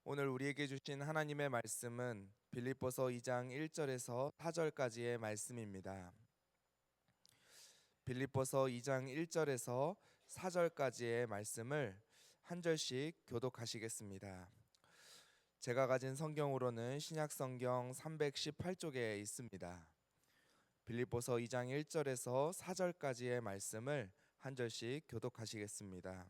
오늘 우리에게 주신 하나님의 말씀은 빌립보서 2장 1절에서 4절까지의 말씀입니다. 빌립보서 2장 1절에서 4절까지의 말씀을 한 절씩 교독하시겠습니다. 제가 가진 성경으로는 신약성경 318쪽에 있습니다. 빌립보서 2장 1절에서 4절까지의 말씀을 한 절씩 교독하시겠습니다.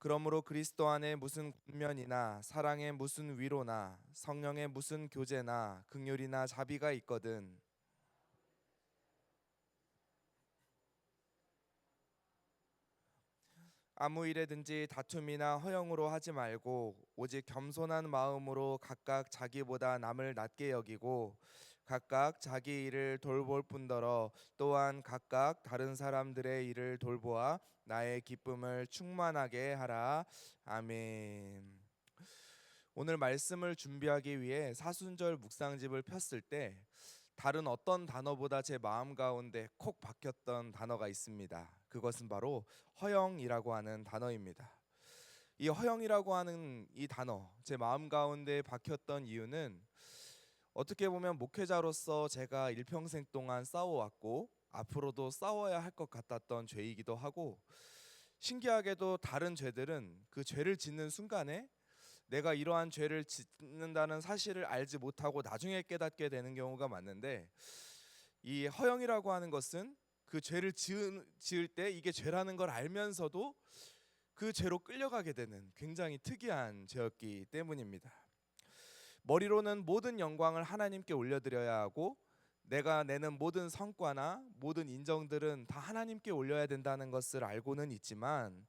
그러므로 그리스도 안에 무슨 권면이나 사랑의 무슨 위로나 성령의 무슨 교제나 긍휼이나 자비가 있거든 아무 일에든지 다툼이나 허영으로 하지 말고 오직 겸손한 마음으로 각각 자기보다 남을 낮게 여기고 각각 자기 일을 돌볼 뿐더러 또한 각각 다른 사람들의 일을 돌보아 나의 기쁨을 충만하게 하라. 아멘. 오늘 말씀을 준비하기 위해 사순절 묵상집을 폈을 때 다른 어떤 단어보다 제 마음 가운데 콕 박혔던 단어가 있습니다. 그것은 바로 허영이라고 하는 단어입니다. 이 허영이라고 하는 이 단어, 제 마음 가운데 박혔던 이유는 어떻게 보면 목회자로서 제가 일평생 동안 싸워왔고 앞으로도 싸워야 할 것 같았던 죄이기도 하고, 신기하게도 다른 죄들은 그 죄를 짓는 순간에 내가 이러한 죄를 짓는다는 사실을 알지 못하고 나중에 깨닫게 되는 경우가 많은데, 이 허영이라고 하는 것은 그 죄를 지을 때 이게 죄라는 걸 알면서도 그 죄로 끌려가게 되는 굉장히 특이한 죄였기 때문입니다. 머리로는 모든 영광을 하나님께 올려드려야 하고 내가 내는 모든 성과나 모든 인정들은 다 하나님께 올려야 된다는 것을 알고는 있지만,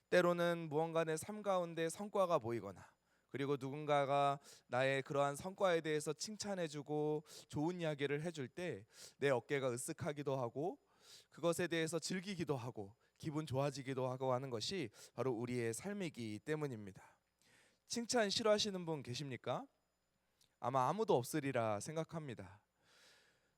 때로는 무언가 내 삶 가운데 성과가 보이거나 그리고 누군가가 나의 그러한 성과에 대해서 칭찬해주고 좋은 이야기를 해줄 때 내 어깨가 으쓱하기도 하고 그것에 대해서 즐기기도 하고 기분 좋아지기도 하고 하는 것이 바로 우리의 삶이기 때문입니다. 칭찬 싫어하시는 분 계십니까? 아마 아무도 없으리라 생각합니다.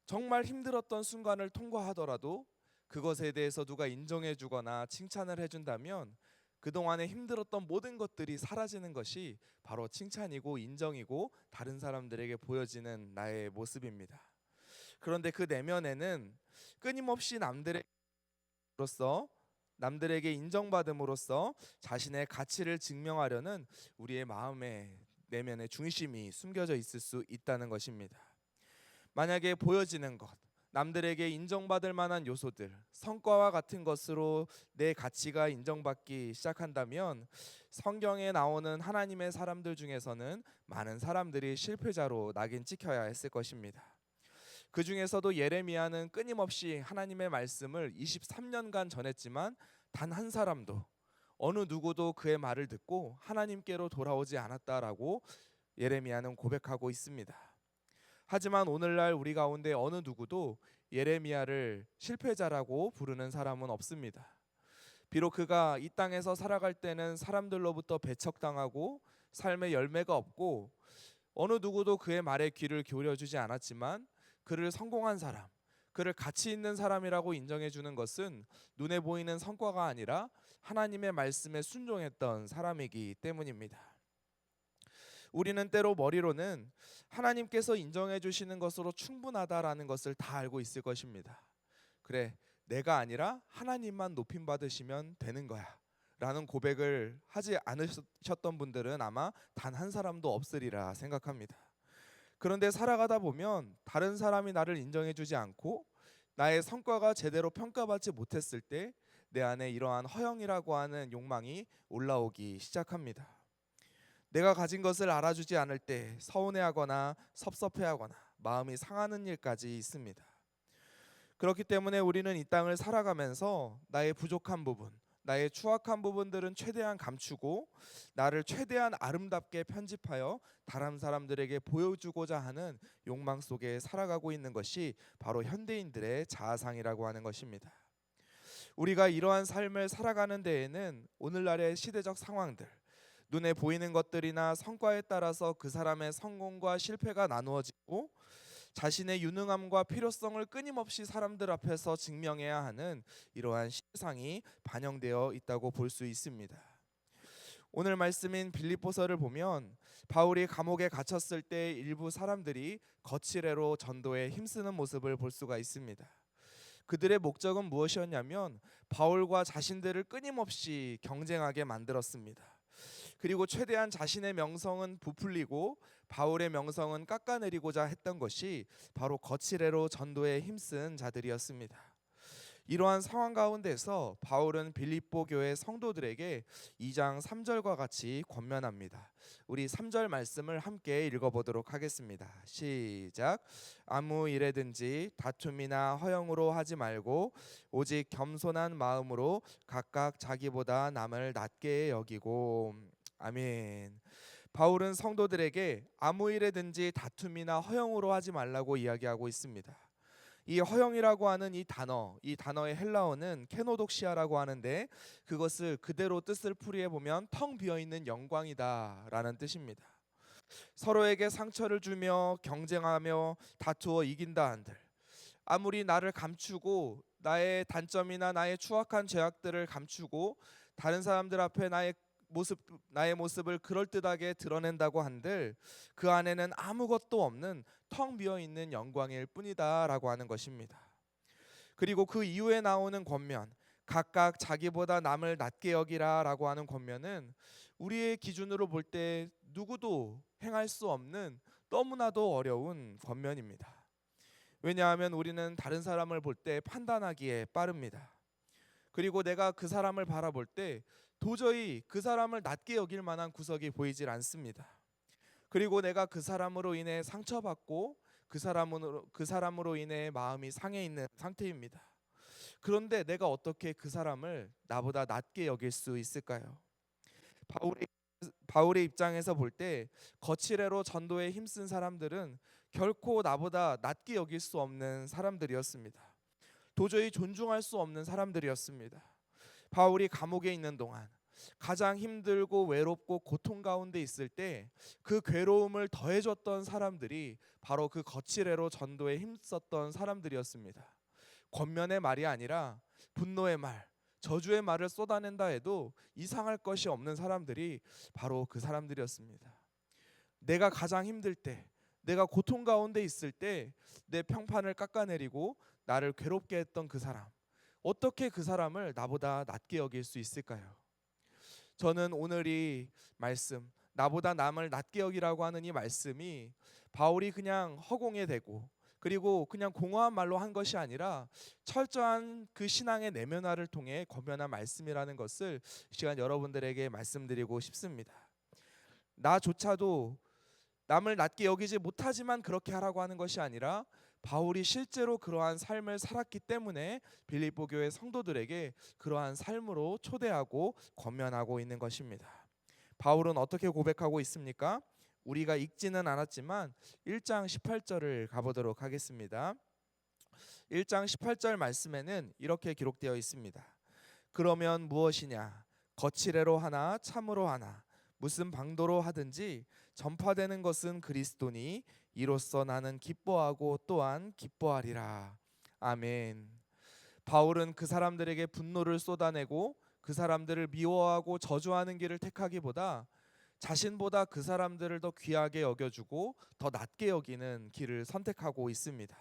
정말 힘들었던 순간을 통과하더라도 그것에 대해서 누가 인정해주거나 칭찬을 해준다면 그동안에 힘들었던 모든 것들이 사라지는 것이 바로 칭찬이고 인정이고 다른 사람들에게 보여지는 나의 모습입니다. 그런데 그 내면에는 끊임없이 남들에게 인정받음으로써 자신의 가치를 증명하려는 우리의 마음의 내면의 중심이 숨겨져 있을 수 있다는 것입니다. 만약에 보여지는 것, 남들에게 인정받을 만한 요소들, 성과와 같은 것으로 내 가치가 인정받기 시작한다면 성경에 나오는 하나님의 사람들 중에서는 많은 사람들이 실패자로 낙인 찍혀야 했을 것입니다. 그 중에서도 예레미야는 끊임없이 하나님의 말씀을 23년간 전했지만 단 한 사람도, 어느 누구도 그의 말을 듣고 하나님께로 돌아오지 않았다라고 예레미야는 고백하고 있습니다. 하지만 오늘날 우리 가운데 어느 누구도 예레미야를 실패자라고 부르는 사람은 없습니다. 비록 그가 이 땅에서 살아갈 때는 사람들로부터 배척당하고 삶의 열매가 없고 어느 누구도 그의 말에 귀를 기울여주지 않았지만, 그를 성공한 사람, 그를 가치 있는 사람이라고 인정해주는 것은 눈에 보이는 성과가 아니라 하나님의 말씀에 순종했던 사람이기 때문입니다. 우리는 때로 머리로는 하나님께서 인정해 주시는 것으로 충분하다라는 것을 다 알고 있을 것입니다. 그래, 내가 아니라 하나님만 높임 받으시면 되는 거야 라는 고백을 하지 않으셨던 분들은 아마 단 한 사람도 없으리라 생각합니다. 그런데 살아가다 보면 다른 사람이 나를 인정해 주지 않고 나의 성과가 제대로 평가받지 못했을 때 내 안에 이러한 허영이라고 하는 욕망이 올라오기 시작합니다. 내가 가진 것을 알아주지 않을 때 서운해하거나 섭섭해하거나 마음이 상하는 일까지 있습니다. 그렇기 때문에 우리는 이 땅을 살아가면서 나의 부족한 부분, 나의 추악한 부분들은 최대한 감추고 나를 최대한 아름답게 편집하여 다른 사람들에게 보여주고자 하는 욕망 속에 살아가고 있는 것이 바로 현대인들의 자아상이라고 하는 것입니다. 우리가 이러한 삶을 살아가는 데에는 오늘날의 시대적 상황들, 눈에 보이는 것들이나 성과에 따라서 그 사람의 성공과 실패가 나누어지고 자신의 유능함과 필요성을 끊임없이 사람들 앞에서 증명해야 하는 이러한 시상이 반영되어 있다고 볼 수 있습니다. 오늘 말씀인 빌립보서를 보면 바울이 감옥에 갇혔을 때 일부 사람들이 거칠애로 전도에 힘쓰는 모습을 볼 수가 있습니다. 그들의 목적은 무엇이었냐면 바울과 자신들을 끊임없이 경쟁하게 만들었습니다. 그리고 최대한 자신의 명성은 부풀리고 바울의 명성은 깎아내리고자 했던 것이 바로 거칠애로 전도에 힘쓴 자들이었습니다. 이러한 상황 가운데서 바울은 빌립보 교회 성도들에게 2장 3절과 같이 권면합니다. 우리 3절 말씀을 함께 읽어보도록 하겠습니다. 시작. 아무 일에든지 다툼이나 허영으로 하지 말고 오직 겸손한 마음으로 각각 자기보다 남을 낮게 여기고. 아멘. 바울은 성도들에게 아무 일에든지 다툼이나 허영으로 하지 말라고 이야기하고 있습니다. 이 허영이라고 하는 이 단어의 헬라어는 케노독시아라고 하는데 그것을 그대로 뜻을 풀이해 보면 텅 비어 있는 영광이다라는 뜻입니다. 서로에게 상처를 주며 경쟁하며 다투어 이긴다 한들 아무리 나를 감추고 나의 단점이나 나의 추악한 죄악들을 감추고 다른 사람들 앞에 나의 모습을 그럴듯하게 드러낸다고 한들 그 안에는 아무것도 없는 텅 비어 있는 영광일 뿐이다라고 하는 것입니다. 그리고 그 이후에 나오는 권면, 각각 자기보다 남을 낮게 여기라라고 하는 권면은 우리의 기준으로 볼 때 누구도 행할 수 없는 너무나도 어려운 권면입니다. 왜냐하면 우리는 다른 사람을 볼 때 판단하기에 빠릅니다. 그리고 내가 그 사람을 바라볼 때 도저히 그 사람을 낮게 여길 만한 구석이 보이질 않습니다. 그리고 내가 그 사람으로 인해 상처받고 그 사람으로 인해 마음이 상해 있는 상태입니다. 그런데 내가 어떻게 그 사람을 나보다 낮게 여길 수 있을까요? 바울의 입장에서 볼 때 거칠애로 전도에 힘쓴 사람들은 결코 나보다 낮게 여길 수 없는 사람들이었습니다. 도저히 존중할 수 없는 사람들이었습니다. 바울이 감옥에 있는 동안 가장 힘들고 외롭고 고통 가운데 있을 때 그 괴로움을 더해줬던 사람들이 바로 그 거칠애로 전도에 힘썼던 사람들이었습니다. 권면의 말이 아니라 분노의 말, 저주의 말을 쏟아낸다 해도 이상할 것이 없는 사람들이 바로 그 사람들이었습니다. 내가 가장 힘들 때, 내가 고통 가운데 있을 때 내 평판을 깎아내리고 나를 괴롭게 했던 그 사람, 어떻게 그 사람을 나보다 낮게 여길 수 있을까요? 저는 오늘 이 말씀, 나보다 남을 낮게 여기라고 하는 이 말씀이 바울이 그냥 허공에 대고 그리고 그냥 공허한 말로 한 것이 아니라 철저한 그 신앙의 내면화를 통해 권면한 말씀이라는 것을 이 시간 여러분들에게 말씀드리고 싶습니다. 나조차도 남을 낮게 여기지 못하지만 그렇게 하라고 하는 것이 아니라 바울이 실제로 그러한 삶을 살았기 때문에 빌립보 교회 성도들에게 그러한 삶으로 초대하고 권면하고 있는 것입니다. 바울은 어떻게 고백하고 있습니까? 우리가 읽지는 않았지만 1장 18절을 가보도록 하겠습니다. 1장 18절 말씀에는 이렇게 기록되어 있습니다. 그러면 무엇이냐? 거칠애로 하나 참으로 하나 무슨 방도로 하든지 전파되는 것은 그리스도니 이로써 나는 기뻐하고 또한 기뻐하리라. 아멘. 바울은 그 사람들에게 분노를 쏟아내고 그 사람들을 미워하고 저주하는 길을 택하기보다 자신보다 그 사람들을 더 귀하게 여겨주고 더 낮게 여기는 길을 선택하고 있습니다.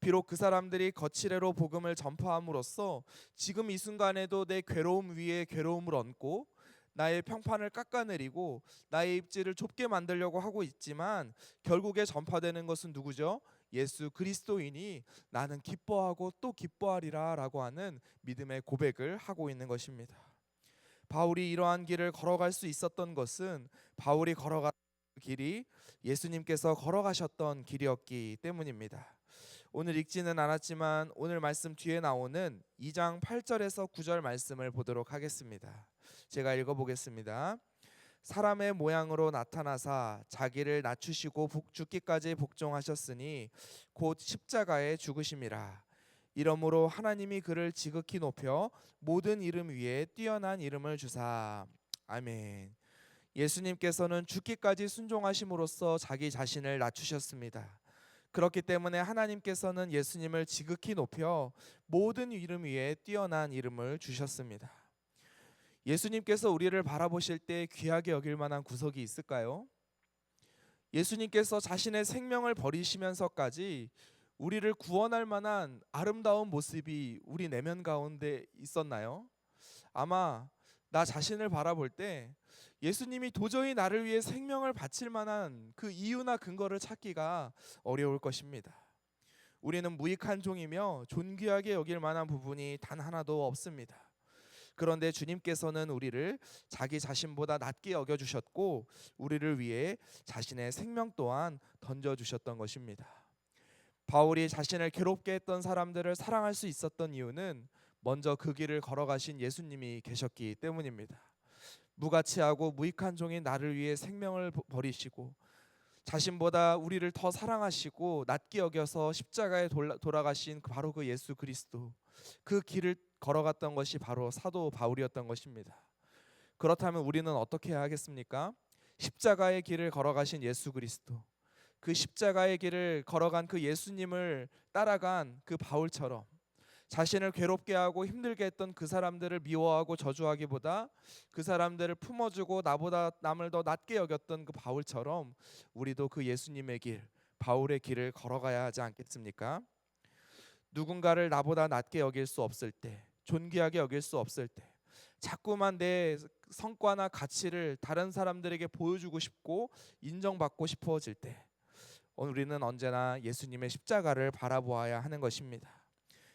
비록 그 사람들이 거칠애로 복음을 전파함으로써 지금 이 순간에도 내 괴로움 위에 괴로움을 얹고 나의 평판을 깎아내리고 나의 입지를 좁게 만들려고 하고 있지만 결국에 전파되는 것은 누구죠? 예수 그리스도이니 나는 기뻐하고 또 기뻐하리라 라고 하는 믿음의 고백을 하고 있는 것입니다. 바울이 이러한 길을 걸어갈 수 있었던 것은 바울이 걸어간 길이 예수님께서 걸어가셨던 길이었기 때문입니다. 오늘 읽지는 않았지만 오늘 말씀 뒤에 나오는 2장 8절에서 9절 말씀을 보도록 하겠습니다. 제가 읽어보겠습니다. 사람의 모양으로 나타나사 자기를 낮추시고 죽기까지 복종하셨으니 곧 십자가에 죽으심이라. 이러므로 하나님이 그를 지극히 높여 모든 이름 위에 뛰어난 이름을 주사. 아멘. 예수님께서는 죽기까지 순종하심으로써 자기 자신을 낮추셨습니다. 그렇기 때문에 하나님께서는 예수님을 지극히 높여 모든 이름 위에 뛰어난 이름을 주셨습니다. 예수님께서 우리를 바라보실 때 귀하게 여길 만한 구석이 있을까요? 예수님께서 자신의 생명을 버리시면서까지 우리를 구원할 만한 아름다운 모습이 우리 내면 가운데 있었나요? 아마 나 자신을 바라볼 때 예수님이 도저히 나를 위해 생명을 바칠 만한 그 이유나 근거를 찾기가 어려울 것입니다. 우리는 무익한 종이며 존귀하게 여길 만한 부분이 단 하나도 없습니다. 그런데 주님께서는 우리를 자기 자신보다 낮게 여겨 주셨고 우리를 위해 자신의 생명 또한 던져 주셨던 것입니다. 바울이 자신을 괴롭게 했던 사람들을 사랑할 수 있었던 이유는 먼저 그 길을 걸어가신 예수님이 계셨기 때문입니다. 무가치하고 무익한 종인 나를 위해 생명을 버리시고 자신보다 우리를 더 사랑하시고 낮게 여겨서 십자가에 돌아가신 바로 그 예수 그리스도, 그 길을 걸어갔던 것이 바로 사도 바울이었던 것입니다. 그렇다면 우리는 어떻게 해야 하겠습니까? 십자가의 길을 걸어가신 예수 그리스도, 그 십자가의 길을 걸어간 그 예수님을 따라간 그 바울처럼 자신을 괴롭게 하고 힘들게 했던 그 사람들을 미워하고 저주하기보다 그 사람들을 품어주고 나보다 남을 더 낮게 여겼던 그 바울처럼 우리도 그 예수님의 길, 바울의 길을 걸어가야 하지 않겠습니까? 누군가를 나보다 낮게 여길 수 없을 때, 존귀하게 여길 수 없을 때, 자꾸만 내 성과나 가치를 다른 사람들에게 보여주고 싶고 인정받고 싶어질 때 우리는 언제나 예수님의 십자가를 바라보아야 하는 것입니다.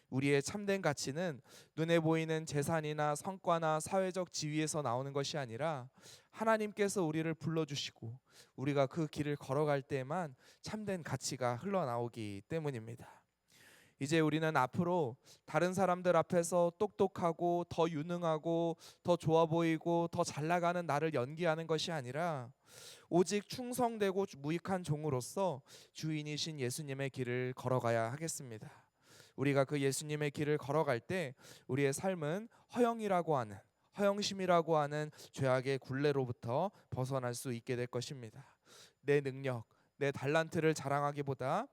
우리의 참된 가치는 눈에 보이는 재산이나 성과나 사회적 지위에서 나오는 것이 아니라 하나님께서 우리를 불러주시고 우리가 그 길을 걸어갈 때에만 참된 가치가 흘러나오기 때문입니다. 이제 우리는 앞으로 다른 사람들 앞에서 똑똑하고 더 유능하고 더 좋아 보이고 더 잘 나가는 나를 연기하는 것이 아니라 오직 충성되고 무익한 종으로서 주인이신 예수님의 길을 걸어가야 하겠습니다. 우리가 그 예수님의 길을 걸어갈 때 우리의 삶은 허영심이라고 하는 죄악의 굴레로부터 벗어날 수 있게 될 것입니다. 내 능력, 내 달란트를 자랑하기보다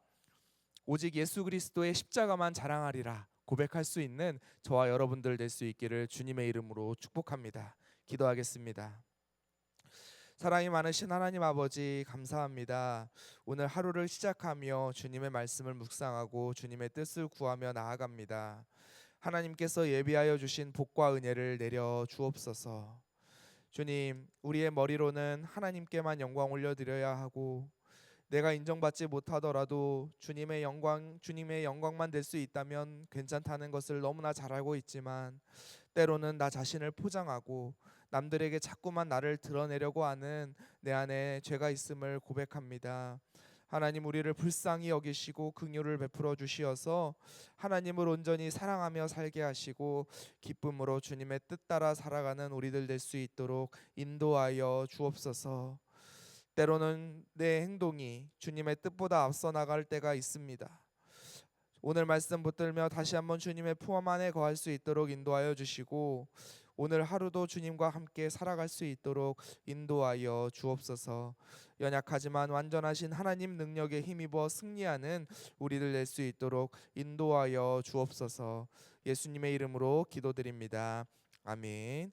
오직 예수 그리스도의 십자가만 자랑하리라 고백할 수 있는 저와 여러분들 될 수 있기를 주님의 이름으로 축복합니다. 기도하겠습니다. 사랑이 많으신 하나님 아버지 감사합니다. 오늘 하루를 시작하며 주님의 말씀을 묵상하고 주님의 뜻을 구하며 나아갑니다. 하나님께서 예비하여 주신 복과 은혜를 내려 주옵소서. 주님, 우리의 머리로는 하나님께만 영광 올려드려야 하고 내가 인정받지 못하더라도 주님의 영광만 될 수 있다면 괜찮다는 것을 너무나 잘 알고 있지만 때로는 나 자신을 포장하고 남들에게 자꾸만 나를 드러내려고 하는 내 안에 죄가 있음을 고백합니다. 하나님, 우리를 불쌍히 여기시고 긍휼을 베풀어 주시어서 하나님을 온전히 사랑하며 살게 하시고 기쁨으로 주님의 뜻 따라 살아가는 우리들 될 수 있도록 인도하여 주옵소서. 때로는 내 행동이 주님의 뜻보다 앞서 나갈 때가 있습니다. 오늘 말씀 붙들며 다시 한번 주님의 품 안에 거할 수 있도록 인도하여 주시고 오늘 하루도 주님과 함께 살아갈 수 있도록 인도하여 주옵소서. 연약하지만 완전하신 하나님 능력에 힘입어 승리하는 우리들 될 수 있도록 인도하여 주옵소서. 예수님의 이름으로 기도드립니다. 아멘.